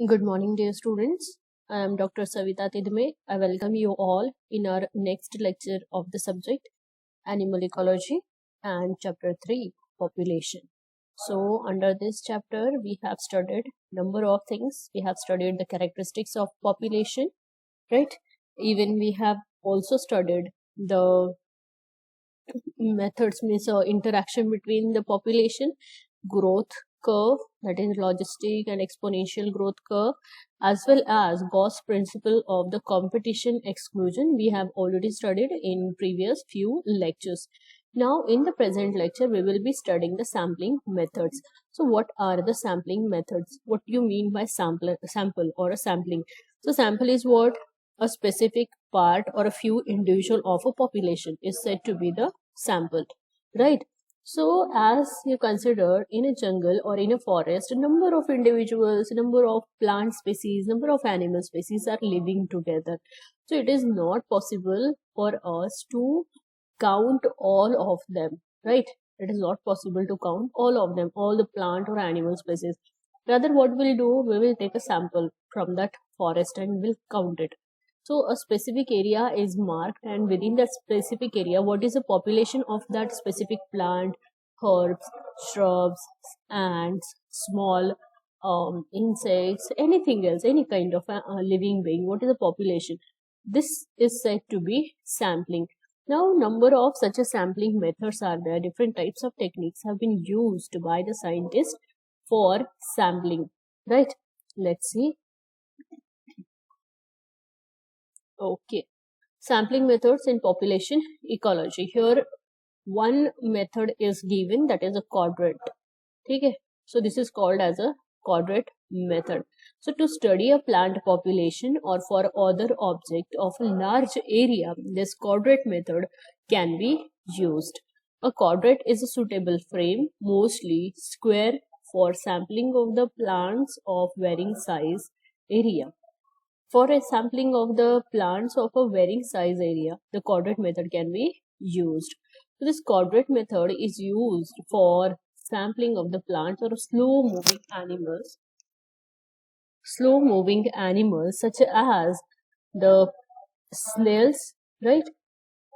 Good morning, dear students. I am Dr. Savita Tidme. I welcome you all in our next lecture of the subject Animal Ecology and Chapter 3 Population. So, under this chapter, we have studied number of things. We have studied the characteristics of population, right? Even we have also studied the methods, means interaction between the population, growth curve, that is logistic and exponential growth curve, as well as Gauss principle of the competition exclusion. We have already studied in previous few lectures. Now in the present lecture we will be studying the sampling methods. So what are the sampling methods? What do you mean by sample or a sampling? So sample is what? A specific part or a few individual of a population is said to be the sample, right? So as you consider in a jungle or in a forest, a number of individuals, number of plant species, number of animal species are living together. So it is not possible for us to count all of them, right? It is not possible to count all of them, all the plant or animal species. Rather, what we'll do, we will take a sample from that forest and we'll count it. So a specific area is marked, and within that specific area, what is the population of that specific plant, herbs, shrubs, ants, small insects, anything else, any kind of a living being, what is the population? This is said to be sampling. Now, number of such a sampling methods are there. Different types of techniques have been used by the scientists for sampling, right? Let's see. Okay, sampling methods in population ecology. Here one method is given, that is a quadrant. Okay, so this is called as a quadrant method. So to study a plant population or for other object of a large area, this quadrant method can be used. A quadrant is a suitable frame, mostly square, for sampling of the plants of varying size area. For a sampling of the plants of a varying size area, the quadrant method can be used. So this quadrant method is used for sampling of the plants or slow moving animals such as the snails, right?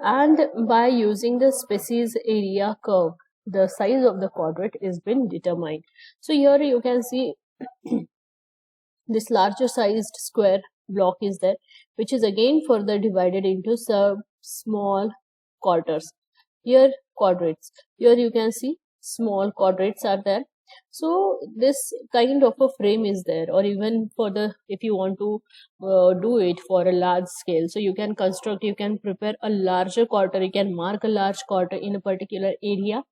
And by using the species area curve, the size of the quadrant is been determined. So here you can see this larger sized square block is there, which is again further divided into some small quarters. Here quadrates. Here you can see small quadrates are there. So this kind of a frame is there, or even for the, if you want to do it for a large scale, so you can construct, you can prepare a larger quarter, you can mark a large quarter in a particular area,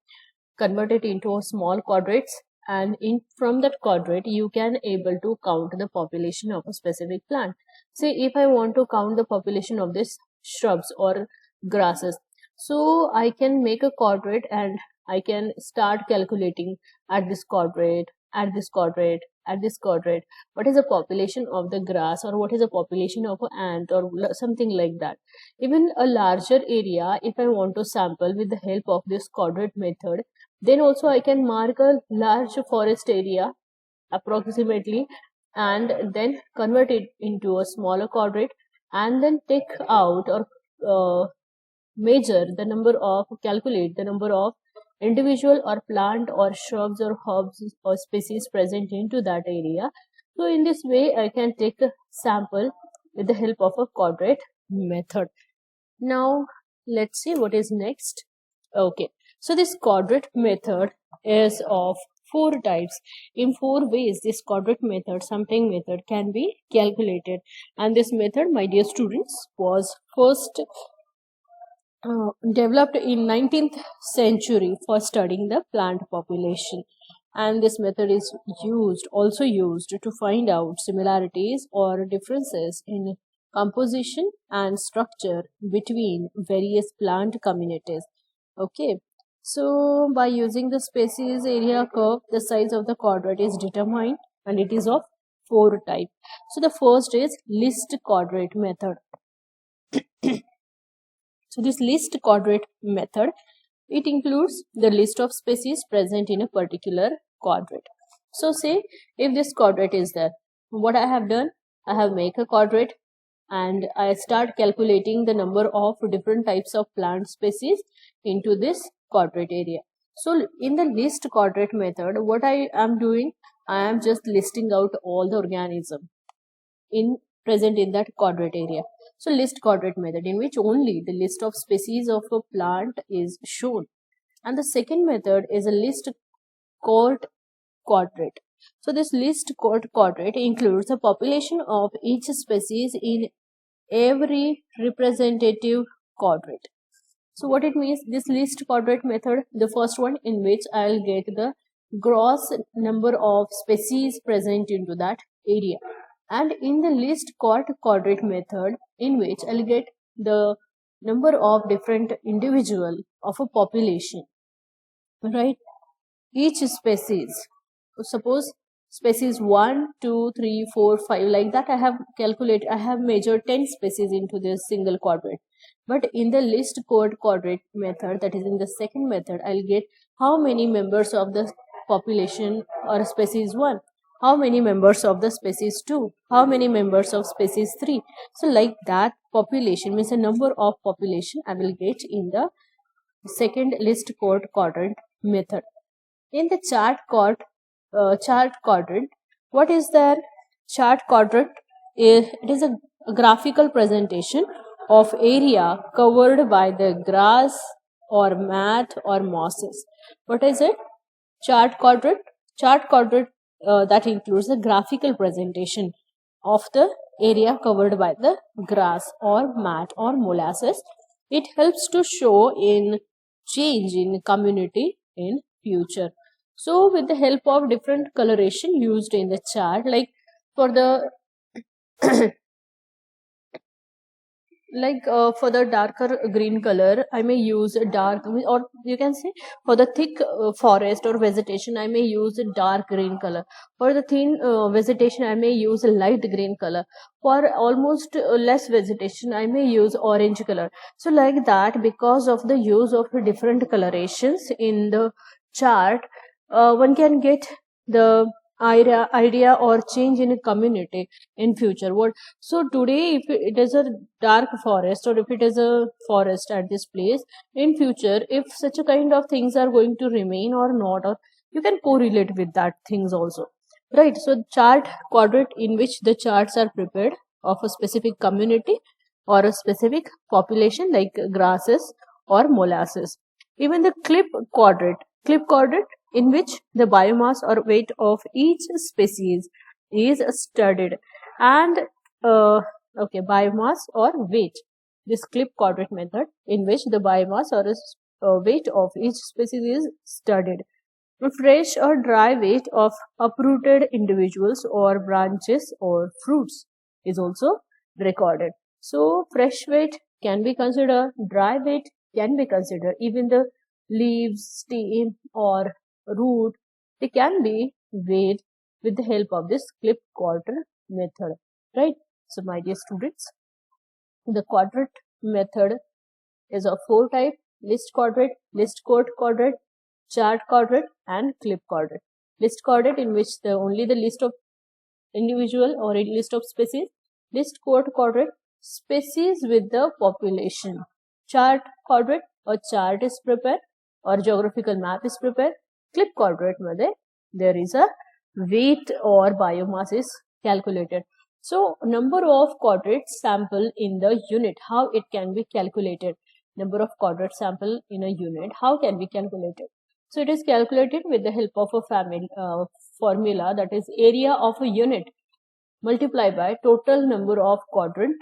convert it into a small quadrates, and in from that quadrant you can able to count the population of a specific plant. Say if I want to count the population of this shrubs or grasses, so I can make a quadrant and I can start calculating at this quadrant, at this quadrant, at this quadrant, what is the population of the grass, or what is the population of an ant, or something like that. Even a larger area, if I want to sample with the help of this quadrant method, then also I can mark a large forest area approximately, and then convert it into a smaller quadrant, and then take out or calculate the number of individual or plant or shrubs or herbs or species present into that area. So in this way I can take a sample with the help of a quadrant method. Now let's see what is next. Okay, so this quadrant method is of 4 types. In 4 ways this quadrant method, sampling method, can be calculated. And this method, my dear students, was first developed in 19th century for studying the plant population. And this method is also used to find out similarities or differences in composition and structure between various plant communities. Okay, so by using the species area curve, the size of the quadrant is determined, and it is of 4 types. So the first is least quadrant method. So this least quadrant method, it includes the list of species present in a particular quadrant. So say if this quadrant is there, what I have done, I have make a quadrant and I start calculating the number of different types of plant species into this quadrant area. So in the list quadrant method, what I am doing, I am just listing out all the organism in present in that quadrant area. So list quadrant method, in which only the list of species of a plant is shown. And the second method is a list chord quadrant. So this list chord quadrant includes the population of each species in every representative quadrant. So what it means, this list quadrant method, the first one, in which I'll get the gross number of species present into that area, and in the list chord quadrant method, in which I'll get the number of different individual of a population, right? Each species, suppose species 1, 2, 3, 4, 5, like that, I have measured 10 species into this single quadrant. But in the list chord quadrant method, that is in the second method, I'll get how many members of the population or species 1, how many members of the species 2, how many members of species 3. So like that, population means a number of population I will get in the second list chord quadrant method. In the chart quadrant, what is there? Chart quadrant it is a graphical presentation of area covered by the grass or mat or mosses. What is it? Chart quadrant. Chart quadrant that includes a graphical presentation of the area covered by the grass or mat or molasses. It helps to show in change in community in future. So with the help of different coloration used in the chart, like for the for the darker green color, I may use a dark, or you can say for the thick forest or vegetation, I may use a dark green color. For the thin vegetation, I may use a light green color. For almost less vegetation, I may use orange color. So like that, because of the use of different colorations in the chart, one can get the idea or change in a community in future. What, so today if it is a dark forest or if it is a forest at this place, in future if such a kind of things are going to remain or not, or you can correlate with that things also, right? So chart quadrant, in which the charts are prepared of a specific community or a specific population like grasses or molasses. Even the clip quadrant, in which the biomass or weight of each species is studied, and biomass or weight, this clip quadrant method, in which the biomass or weight of each species is studied. The fresh or dry weight of uprooted individuals or branches or fruits is also recorded. So fresh weight can be considered, dry weight can be considered, even the leaves, stem or root, they can be weighed with the help of this clip quadrant method, right? So my dear students, the quadrant method is of 4 types: list quadrant, list chord quadrant, chart quadrant and clip quadrant. List quadrant, in which only the list of individual or a list of species. List chord quadrant, species with the population. Chart quadrant, or chart is prepared or geographical map is prepared. Clip quadrant मध्ये there is a weight or biomass is calculated. So number of quadrant sample in the unit, how it can be calculated? Number of quadrant sample in a unit, how can be calculated? So it is calculated with the help of a formula, that is area of a unit multiplied by total number of quadrant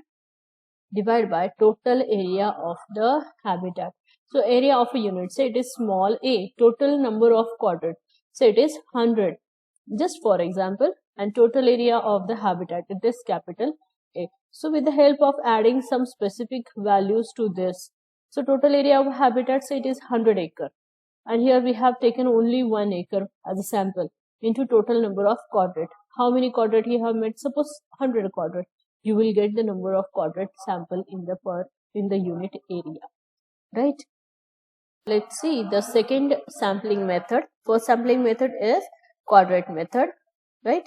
divided by total area of the habitat. So area of a unit, say it is small a, total number of quadrant, say it is 100, just for example, and total area of the habitat, it is capital A. So with the help of adding some specific values to this, so total area of habitat, say it is 100 acre, and here we have taken only 1 acre as a sample into total number of quadrant. How many quadrant you have made? Suppose 100 quadrant. You will get the number of quadrant sample in the unit area, right? Let's see the second sampling method. First sampling method is quadrant method, right?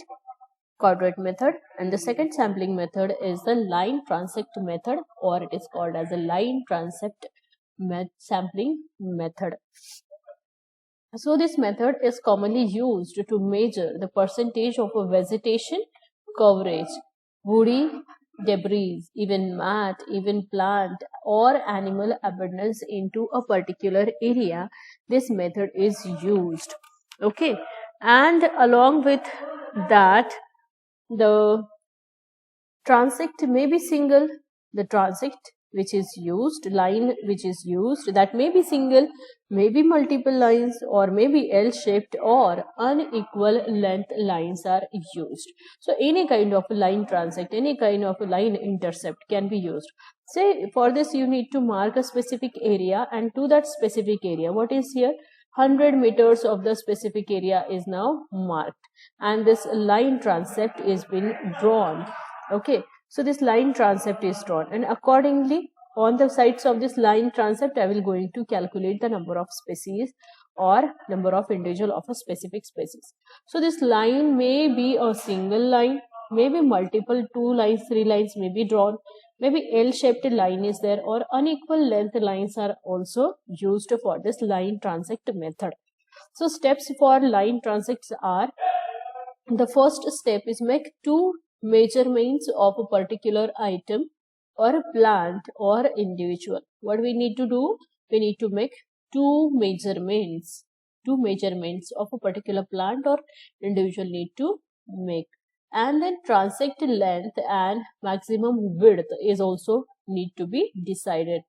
coordinate method, and the second sampling method is the line transect method, or it is called as a line transect sampling method. So this method is commonly used to measure the percentage of a vegetation coverage, woody debris, even mat, even plant or animal abundance into a particular area. This method is used. Okay, and along with that, the transect may be single. The transect which is used, line which is used, that may be single, may be multiple lines, or may be L-shaped or unequal length lines are used. So any kind of line transect, any kind of line intercept can be used. Say for this you need to mark a specific area, and to that specific area, what is here, 100 meters of the specific area is now marked, and this line transect is being drawn. Okay, so this line transect is drawn, and accordingly on the sides of this line transect I will going to calculate the number of species or number of individual of a specific species. So this line may be a single line, maybe multiple 2 lines, 3 lines may be drawn, maybe L-shaped line is there, or unequal length lines are also used for this line transect method. So steps for line transects are, the first step is make 2 measurements of a particular item or a plant or individual. What we need to do? We need to make 2 measurements. 2 measurements of a particular plant or individual need to make. And then transect length and maximum width is also need to be decided.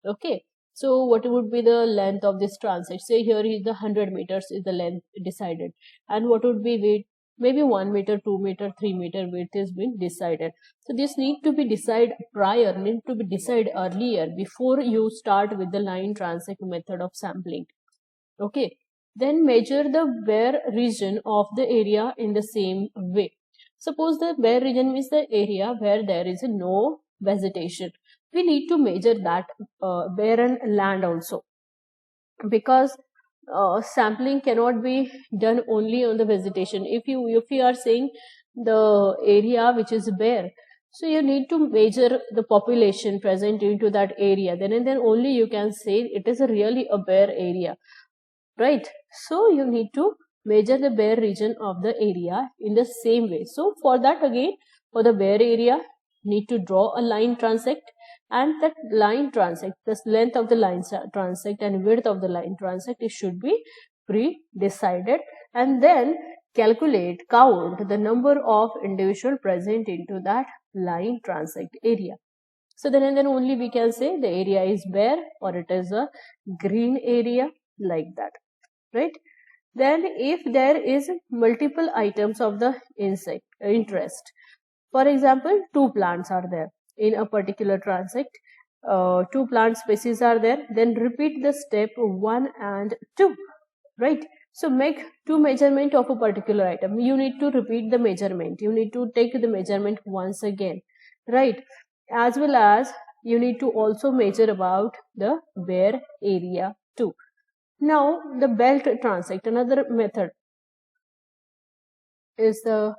Okay. So what would be the length of this transect? Say here is the 100 meters is the length decided. And what would be width? Maybe 1 meter, 2 meter, 3 meter width has been decided. So this need to be decided prior, need to be decided earlier before you start with the line transect method of sampling. Okay. Then measure the bare region of the area in the same way. Suppose the bare region is the area where there is no vegetation. We need to measure that barren land also, because sampling cannot be done only on the vegetation. If you are saying the area which is bare, so you need to measure the population present into that area, then and then only you can say it is really a bare area, right? So you need to measure the bare region of the area in the same way. So for that, again, for the bare area, need to draw a line transect, and that line transect, the length of the line transect and width of the line transect, it should be pre-decided, and then count the number of individual present into that line transect area. So then and then only we can say the area is bare or it is a green area, like that, right? Then if there is multiple items of the interest, for example, 2 plants are there in a particular transect, 2 plant species are there, then repeat the step 1 and 2, right? So make 2 measurement of a particular item. You need to repeat the measurement. You need to take the measurement once again, right? As well as you need to also measure about the bare area too. Now the belt transect, another method is the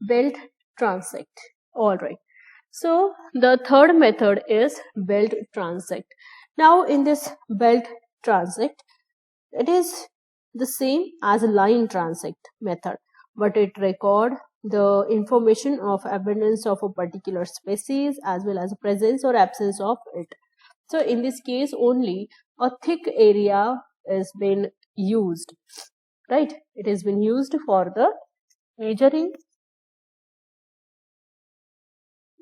belt transect. All right. So the third method is belt transect. Now in this belt transect, it is the same as a line transect method, but it record the information of abundance of a particular species as well as presence or absence of it. So in this case only a thick area has been used, right? It has been used for the measuring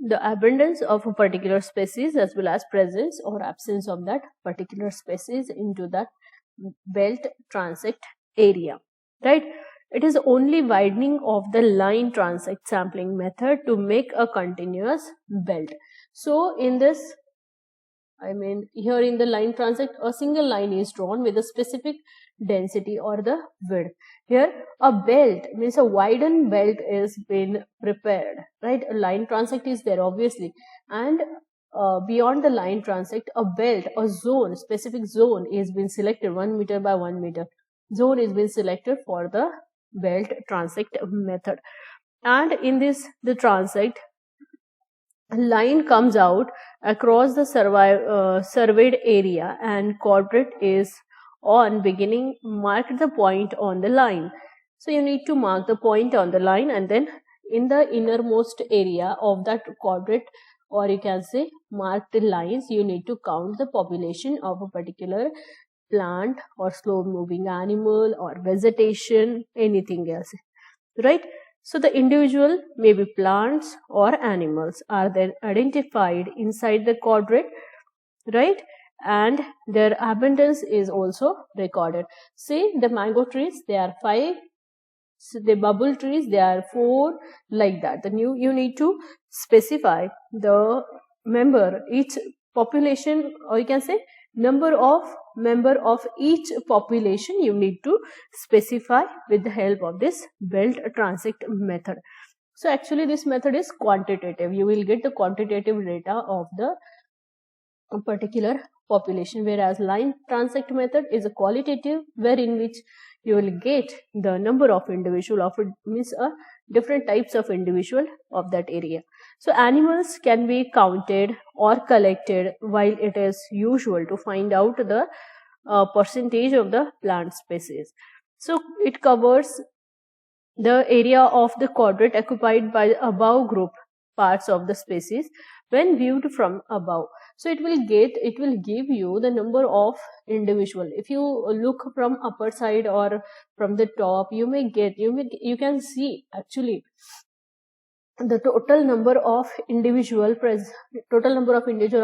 the abundance of a particular species as well as presence or absence of that particular species into that belt transect area, right? It is only widening of the line transect sampling method to make a continuous belt. So in this, here in the line transect, a single line is drawn with a specific density or the width. Here a belt means a widened belt is been prepared, right? A line transect is there obviously, and beyond the line transect, a belt, a zone, specific zone is been selected, 1 meter by 1 meter zone is been selected for the belt transect method. and in this the transect, a line comes out across the surveyed area, and quadrant is on beginning. Mark the point on the line. So you need to mark the point on the line, and then in the innermost area of that quadrant, or you can say mark the lines, you need to count the population of a particular plant or slow moving animal or vegetation, anything else, right? So the individual, maybe plants or animals, are then identified inside the quadrant, right? And their abundance is also recorded. See, the mango trees, they are 5. So the bubble trees, they are 4, like that. You need to specify the member, each population, or you can say number of member of each population, you need to specify with the help of this belt transect method. So actually this method is quantitative. You will get the quantitative data of the particular population, whereas line transect method is a qualitative, wherein which you will get the number of individual of it, means different types of individual of that area. So animals can be counted or collected, while it is usual to find out the percentage of the plant species. So it covers the area of the quadrant occupied by the above group parts of the species when viewed from above. So it will give you the number of individual. If you look from upper side or from the top, you can see actually the total number of individual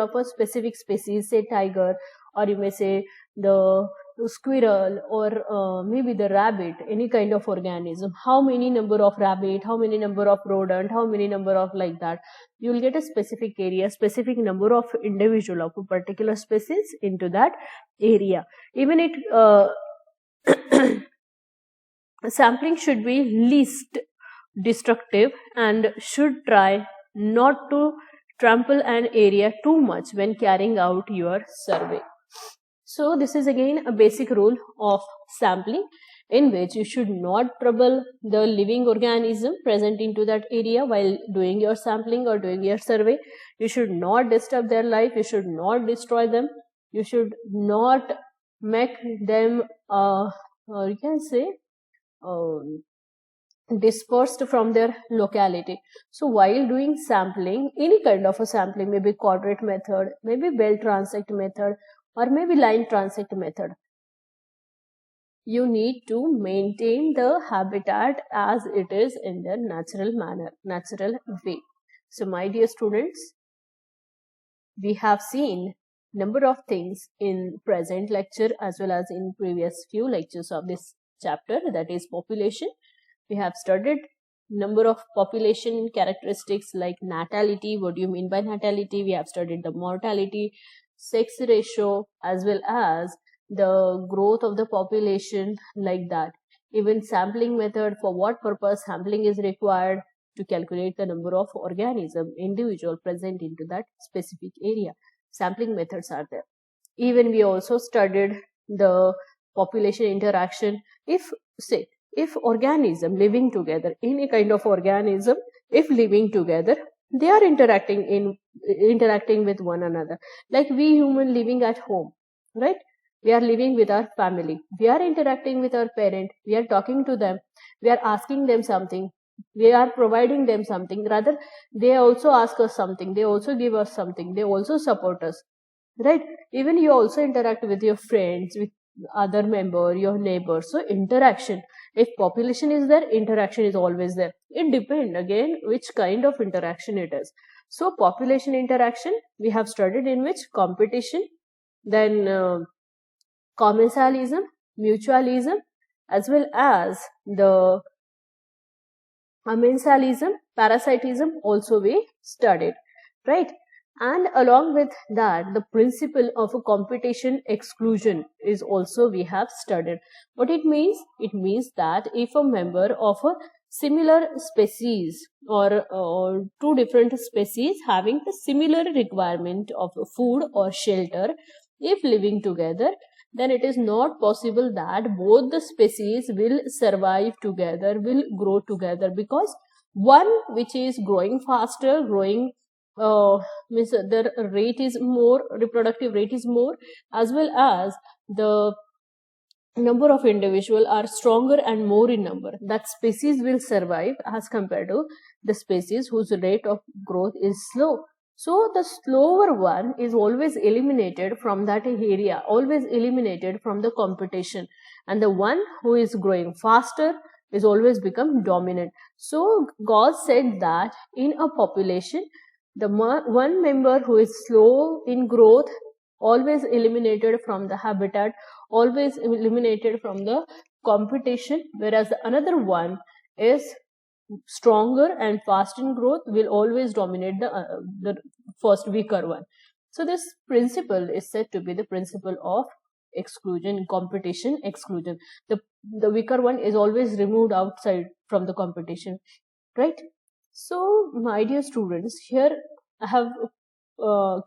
of a specific species, say tiger, or you may say the squirrel, or maybe the rabbit, any kind of organism. How many number of rabbit, how many number of rodent, how many number of, like that. You will get a specific area, specific number of individual of a particular species into that area. Even sampling should be least destructive and should try not to trample an area too much when carrying out your survey. So this is again a basic rule of sampling, in which you should not trouble the living organism present into that area while doing your sampling or doing your survey. You should not disturb their life, you should not destroy them, you should not make them you can say dispersed from their locality. So while doing sampling, any kind of a sampling, maybe quadrant method, maybe belt transect method, or maybe line transect method, you need to maintain the habitat as it is in their natural manner, natural way. So my dear students, we have seen number of things in present lecture as well as in previous few lectures of this chapter, that is population. We have studied number of population characteristics like natality. What do you mean by natality? We have studied the mortality, sex ratio, as well as the growth of the population, like that. Even sampling method, for what purpose sampling is required, to calculate the number of organism, individual present into that specific area. Sampling methods are there. Even we also studied the population interaction. If organism living together, any kind of organism, if living together, they are interacting with one another. Like we human living at home, right? We are living with our family. We are interacting with our parent. We are talking to them. We are asking them something. We are providing them something. Rather, they also ask us something. They also give us something. They also support us, right? Even you also interact with your friends, with other member, your neighbors. So interaction, if population is there, interaction is always there. It depends again which kind of interaction it is. So population interaction we have studied, in which competition, then commensalism, mutualism, as well as the amensalism, parasitism also we studied, right? And along with that, the principle of a competition exclusion is also we have studied. What it means? It means that if a member of a similar species or two different species having the similar requirement of food or shelter, if living together, then it is not possible that both the species will survive together, will grow together, because One which is growing faster, means the rate is more, reproductive rate is more, as well as the number of individual are stronger and more in number. That species will survive as compared to the species whose rate of growth is slow. So the slower one is always eliminated from that area, always eliminated from the competition, and the one who is growing faster is always become dominant. So God said that in a population, the one member who is slow in growth always eliminated from the habitat, always eliminated from the competition, whereas the another one is stronger and fast in growth will always dominate the first weaker one. So this principle is said to be the principle of exclusion, competition exclusion. The weaker one is always removed outside from the competition, right? So my dear students, here I have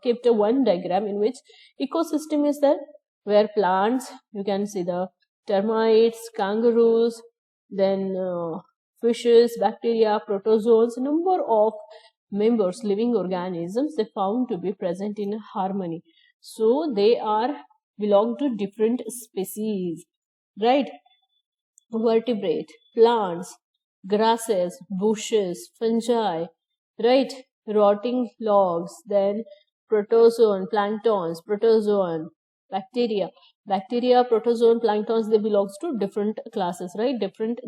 kept a one diagram in which ecosystem is there, where plants, you can see the termites, kangaroos, then fishes, bacteria, protozoans, number of members, living organisms, they found to be present in harmony. So they are belong to different species, right? Vertebrate, plants, grasses, bushes, fungi, right? Rotting logs, then protozoan, planktons, protozoan, bacteria, protozoan, planktons, they belongs to different classes, right?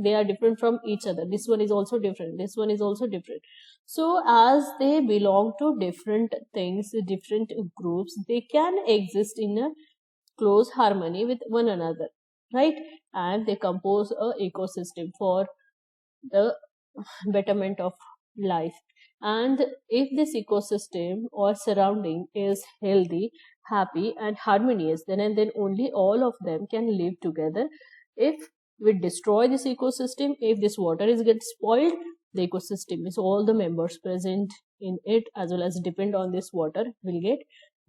They are different from each other. This one is also different, this one is also different. So as they belong to different things, different groups, they can exist in a close harmony with one another, right? And they compose a ecosystem for the betterment of life. And if this ecosystem or surrounding is healthy, happy and harmonious, then and then only all of them can live together. If we destroy this ecosystem, if this water is get spoiled, the ecosystem is all the members present in it as well as depend on this water will get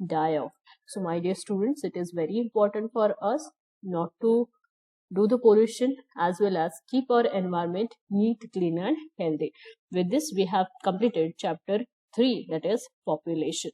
die off. So my dear students, it is very important for us not to do the pollution as well as keep our environment neat, clean and healthy. With this, we have completed chapter 3, that is population.